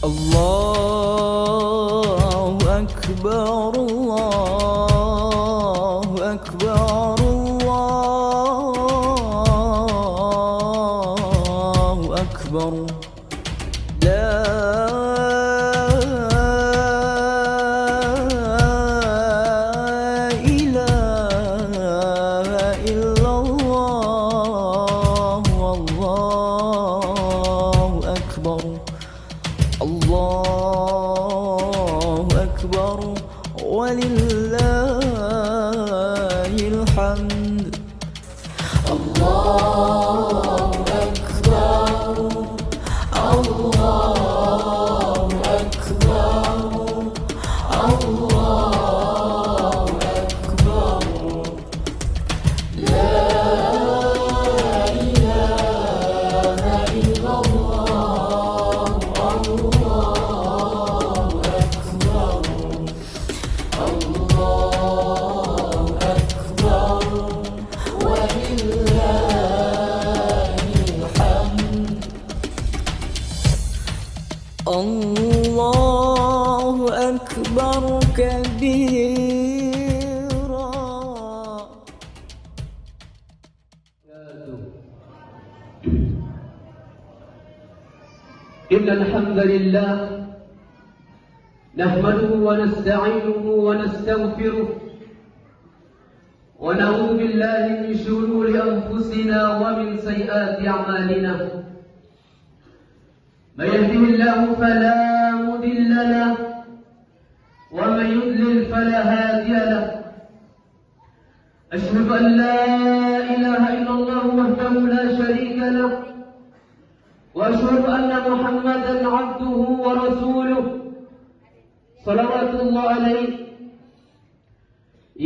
الله أكبر الله أكبر الله أكبر لا إله إلا الله والله أكبر الله أكبر ولله الحمد الله أكبر الله أكبر الله أكبر لا إله إلا الله الله أكبر الله أكبر ولله الحمد الله أكبر كبيرا. إن الحمد لله نحمده ونستعينه ونستغفره ونعوذ بالله من شرور أنفسنا ومن سيئات أعمالنا. من يهده الله فلا مضل له ومن يضلل فلا هادي له. أشهد أن لا إله إلا الله وحده لا شريك له وأشهد أن محمدا عبده ورسوله صلوات الله عليه.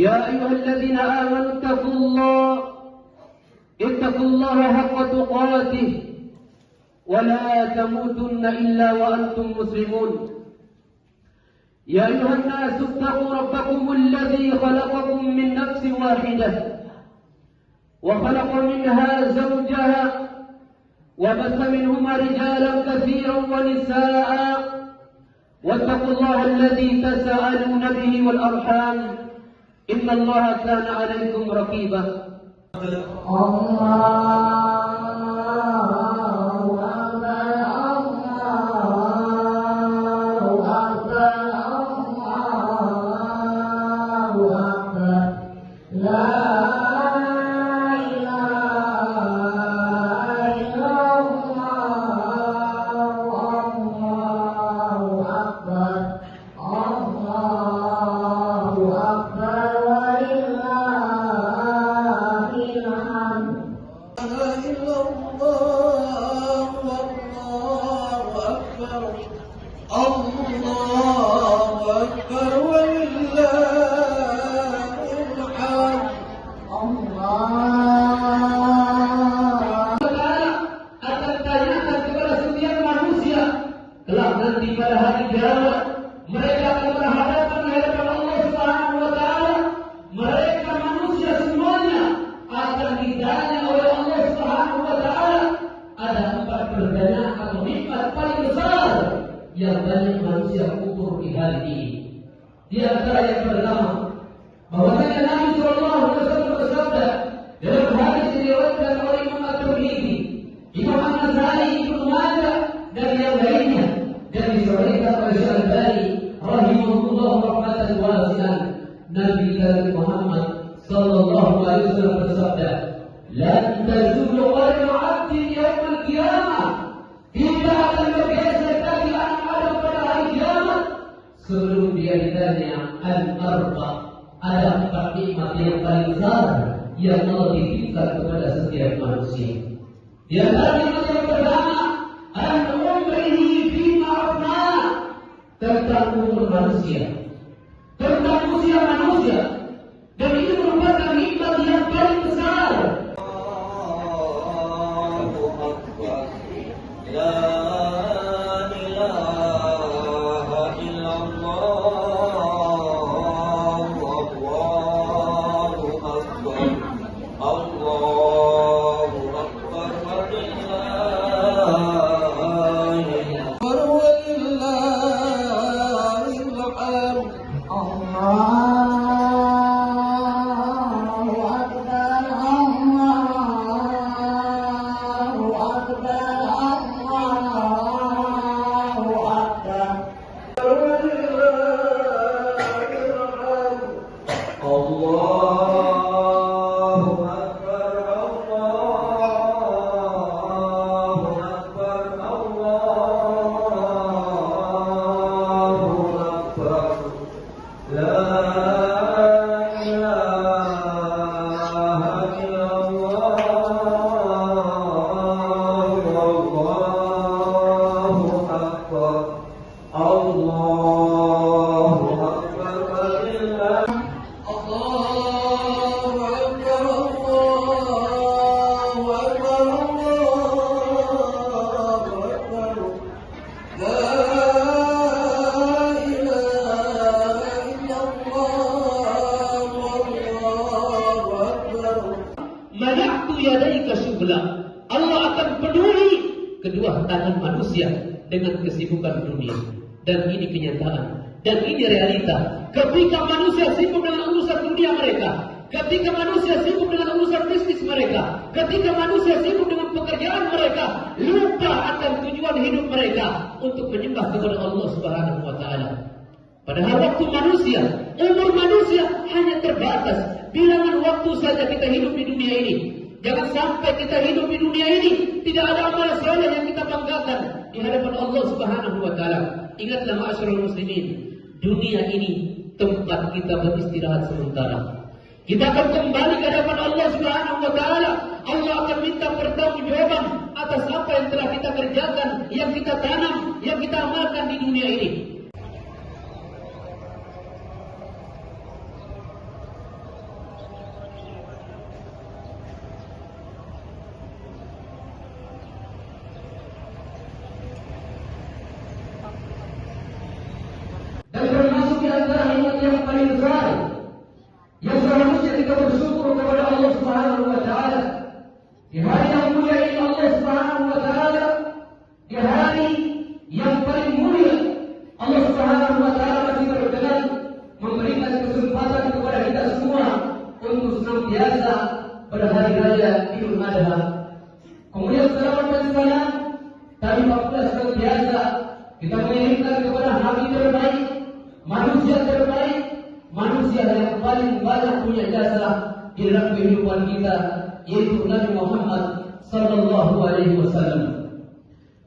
يا أيها الذين آمنوا اتقوا الله حق تقاته ولا تموتن إلا وأنتم مسلمون. يا أيها الناس اتقوا ربكم الذي خلقكم من نفس واحدة وخلق منها زوجها وبث منهما رجالا كثيرا ونساء واتقوا الله الذي تساءلون به والأرحام إن الله كان عليكم رقيبا. Kelak nanti pada hari kiamat mereka akan berhadapan di hadapan Allah Subhanahu wa taala. Mereka manusia semuanya akan ditanya oleh Allah Subhanahu wa taala. Ada 4 pertanyaan atau nikmat paling besar yang banyak manusia kufur di hari ini. Di antara yang pertama, bahwasanya Nabi sallallahu alaihi wasallam bersabda dalam hadis yang diriwayatkan oleh Imam At-Tirmidzi, Imam An-Nasai, Ibnu Majah dan yang lainnya, dan disebutkan oleh Syalbani rahimahullah rahmatan wasi'an. Nabi Muhammad sallallahu alaihi wasallam bersabda, "Lan tazulu qadam 'abdin yaumil qiyamah." Tidak akan bergeser kaki anak Adam pada hari kiamat sebelum dia ditanya al-arba. Ada 4 nikmat yang paling besar yang Allah titipkan kepada setiap manusia. Di antara nikmat yang pertama, al-umrihi fima afna, tentang umur manusia, tentang usia manusia, dan itu merupakan nikmat yang paling besar. ولله pula Allah akan penuhi kedua tangan manusia dengan kesibukan dunia. Dan ini kenyataan. Dan ini realita. Ketika manusia sibuk dengan urusan dunia mereka, ketika manusia sibuk dengan urusan bisnis mereka, ketika manusia sibuk dengan pekerjaan mereka, lupa akan tujuan hidup mereka untuk menyembah kepada Allah Subhanahu wa taala. Padahal waktu manusia, umur manusia hanya terbatas. Bilangan waktu saja kita hidup di dunia ini. Jangan sampai kita hidup di dunia ini tidak ada amal soleh yang kita banggakan di hadapan Allah Subhanahu wa taala. Ingatlah ma'asyiral muslimin, dunia ini tempat kita beristirahat sementara. Kita akan kembali ke hadapan Allah Subhanahu wa taala. Allah akan minta pertanggungjawaban atas apa yang telah kita kerjakan, yang kita tanam, yang kita amalkan di dunia ini. Dan termasuk di antara nikmat yang paling besar yang seharusnya kita bersyukur kepada Allah Subhanahu wa taala. Di hari yang mulia ini Allah Subhanahu wa taala, di hari yang paling mulia, Allah Subhanahu wa taala masih berkenan memberikan kesempatan kepada kita semua untuk senantiasa pada hari raya Idul Adha. Kemudian selawat dan salam tadi pula senantiasa kita mengirimkan kepada Nabi terbaik, manusia terbaik, manusia yang paling banyak punya jasa di dalam kehidupan kita, yaitu Nabi Muhammad sallallahu alaihi wasallam.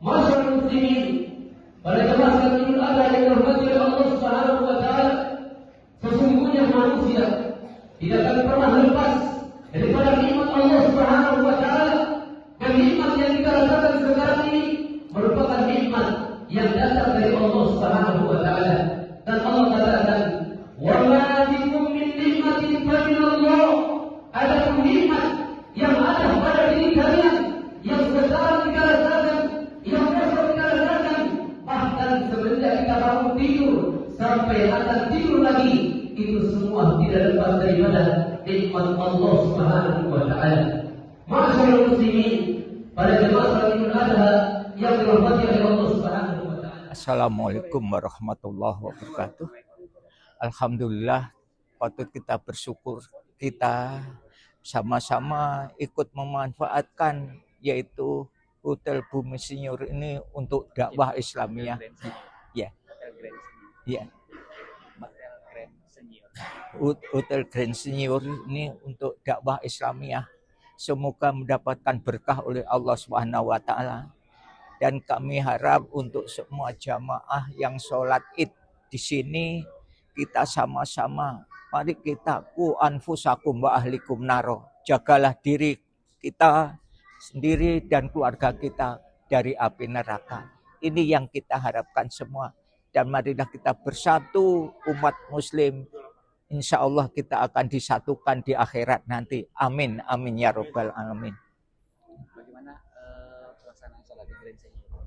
Masyarakat muslimin, pada jemaah Idul Adha yang dirahmati oleh Allah Subhanahu wa taala, sesungguhnya manusia tidak akan pernah lepas daripada nikmat Allah Subhanahu wa taala. Dan nikmat yang kita rasakan sekarang ini merupakan nikmat yang datang dari Allah Subhanahu wa taala. Dan Allah katakan, "Wa ma bikum min nikmatin fa min Allah." Ada nikmat yang ada pada diri kalian yang sekarang kita rasakan, yang besok kita rasakan, bahkan semenjak kita bangun tidur sampai akan tidur lagi, itu semua tidak lepas daripada nikmat Allah Subhanahu wa taala. Ma'asyiral muslimin, pada jemaah salat Idul Adha yang dirahmati oleh Allah Subhanahu wa taala. Assalamualaikum warahmatullahi wabarakatuh. Alhamdulillah, patut kita bersyukur kita sama-sama ikut memanfaatkan yaitu Hotel Bumi Senior ini untuk dakwah Islamiyah. Ya. Ya. Hotel Grand Senior ini untuk dakwah Islamiyah. Semoga mendapatkan berkah oleh Allah Subhanahu wa taala. Dan kami harap untuk semua jamaah yang sholat Id di sini kita sama-sama, mari kita ku anfusakum wa ahlikum naro. Jagalah diri kita sendiri dan keluarga kita dari api neraka. Ini yang kita harapkan semua. Dan marilah kita bersatu umat muslim. Insya Allah kita akan disatukan di akhirat nanti. Amin, amin ya robbal alamin. Bagaimana pelaksanaan salat di Grand Senior?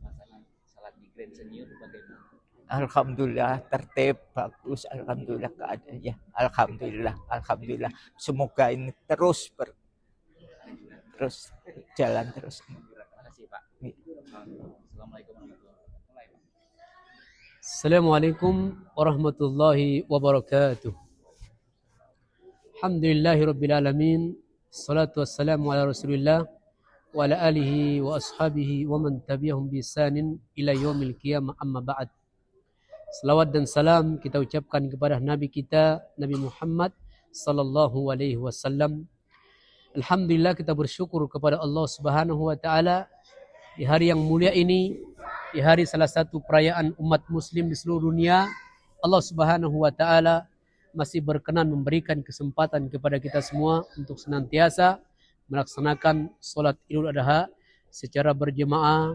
Pelaksanaan salat di Grand Senior bagaimana? Alhamdulillah tertib, bagus. Alhamdulillah keadaannya. Alhamdulillah. Semoga ini terus jalan terus. Terima kasih Pak. Assalamualaikum warahmatullahi wabarakatuh. Assalamualaikum warahmatullahi wabarakatuh. Alhamdulillahirabbil alamin. Salatu wassalamu ala Rasulillah wa ala alihi wa ashabihi wa man tabi'ahum bi ihsanin ila yaumil qiyamah, amma ba'd. Salawat dan salam kita ucapkan kepada Nabi kita, Nabi Muhammad sallallahu alaihi wasallam. Alhamdulillah kita bersyukur kepada Allah Subhanahu wa taala di hari yang mulia ini, di hari salah satu perayaan umat muslim di seluruh dunia. Allah Subhanahu wa taala masih berkenan memberikan kesempatan kepada kita semua untuk senantiasa melaksanakan salat Idul Adha secara berjemaah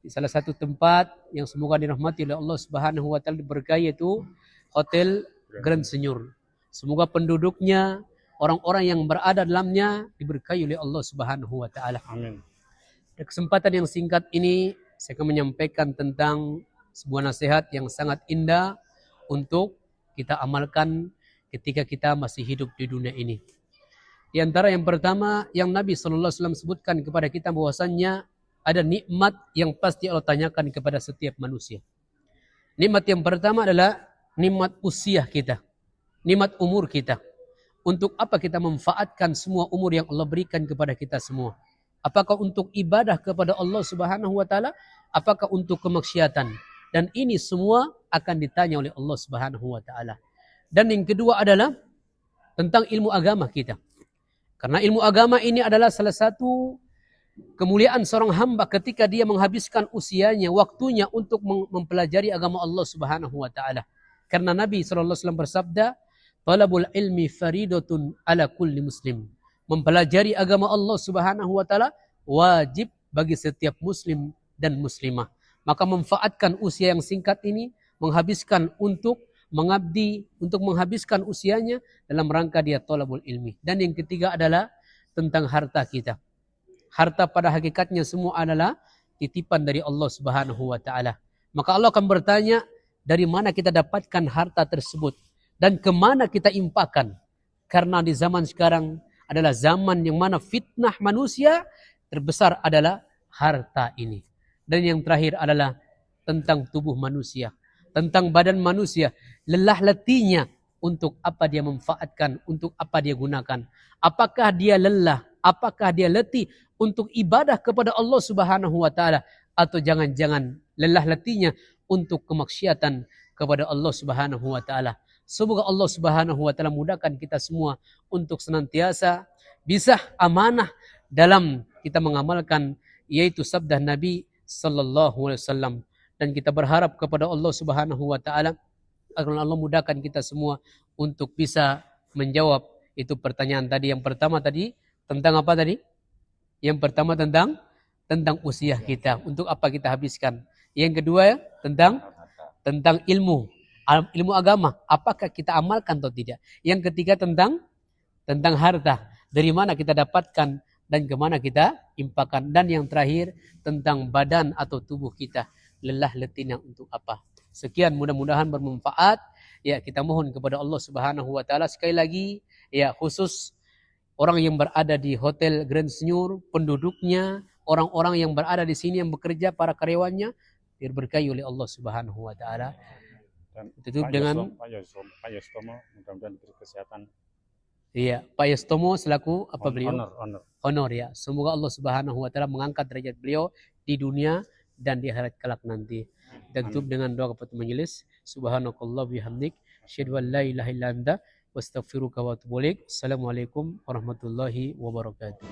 di salah satu tempat yang semoga dirahmati oleh Allah Subhanahu wa taala, diberkahi, yaitu Hotel Grand Senior. Semoga penduduknya, orang-orang yang berada dalamnya diberkahi oleh Allah Subhanahu wa taala. Amin. Pada kesempatan yang singkat ini saya akan menyampaikan tentang sebuah nasihat yang sangat indah untuk kita amalkan ketika kita masih hidup di dunia ini. Di antara yang pertama yang Nabi SAW sebutkan kepada kita bahwasannya ada nikmat yang pasti Allah tanyakan kepada setiap manusia. Nikmat yang pertama adalah nikmat usia kita, nikmat umur kita. Untuk apa kita memanfaatkan semua umur yang Allah berikan kepada kita semua? Apakah untuk ibadah kepada Allah Subhanahu wa taala? Apakah untuk kemaksiatan? Dan ini semua akan ditanya oleh Allah Subhanahu wa taala. Dan yang kedua adalah tentang ilmu agama kita. Karena ilmu agama ini adalah salah satu kemuliaan seorang hamba ketika dia menghabiskan usianya, waktunya untuk mempelajari agama Allah Subhanahu wa taala. Karena Nabi SAW bersabda, "Talabul ilmi faridatun ala kulli muslim." Mempelajari agama Allah Subhanahu wa taala wajib bagi setiap muslim dan muslimah. Maka manfaatkan usia yang singkat ini, menghabiskan untuk mengabdi, untuk menghabiskan usianya dalam rangka dia talabul ilmi. Dan yang ketiga adalah tentang harta kita. Harta pada hakikatnya semua adalah titipan dari Allah Subhanahu wa taala. Maka Allah akan bertanya, dari mana kita dapatkan harta tersebut dan kemana kita impakkan. Karena di zaman sekarang adalah zaman yang mana fitnah manusia terbesar adalah harta ini. Dan yang terakhir adalah tentang tubuh manusia, tentang badan manusia, lelah letihnya, untuk apa dia manfaatkan, untuk apa dia gunakan. Apakah dia lelah, apakah dia letih untuk ibadah kepada Allah Subhanahu wa taala, atau jangan-jangan lelah letihnya untuk kemaksiatan kepada Allah Subhanahu wa taala. Semoga Allah Subhanahu wa taala mudahkan kita semua untuk senantiasa bisa amanah dalam kita mengamalkan yaitu sabda Nabi sallallahu alaihi wasallam, dan kita berharap kepada Allah Subhanahu wa taala agar Allah mudahkan kita semua untuk bisa menjawab itu pertanyaan tadi. Yang pertama tadi tentang apa tadi? Yang pertama tentang usia kita, untuk apa kita habiskan. Yang kedua tentang ilmu agama, apakah kita amalkan atau tidak. Yang ketiga tentang harta, dari mana kita dapatkan dan kemana kita impakkan. Dan yang terakhir tentang badan atau tubuh kita, lelah letihnya untuk apa. Sekian, mudah-mudahan bermanfaat. Ya, kita mohon kepada Allah Subhanahu wa taala sekali lagi, ya, khusus orang yang berada di Hotel Grand Senyur, penduduknya, orang-orang yang berada di sini yang bekerja, para karyawannya, diberkahi oleh Allah Subhanahu wa taala. Dan Tutup dengan Pak Yostomo mudah-mudahan diberi kesehatan. Iya, Pak Yostomo selaku apa beliau? Honor. Ya. Semoga Allah Subhanahu wa taala mengangkat derajat beliau di dunia dan di akhirat kelak nanti. Dan tutup dengan doa kepada majelis. Subhanakallah bihamdik, asyhadu an la ilaha illa anta, wastaghfiruka wa atubu ilaik. Assalamualaikum warahmatullahi wabarakatuh.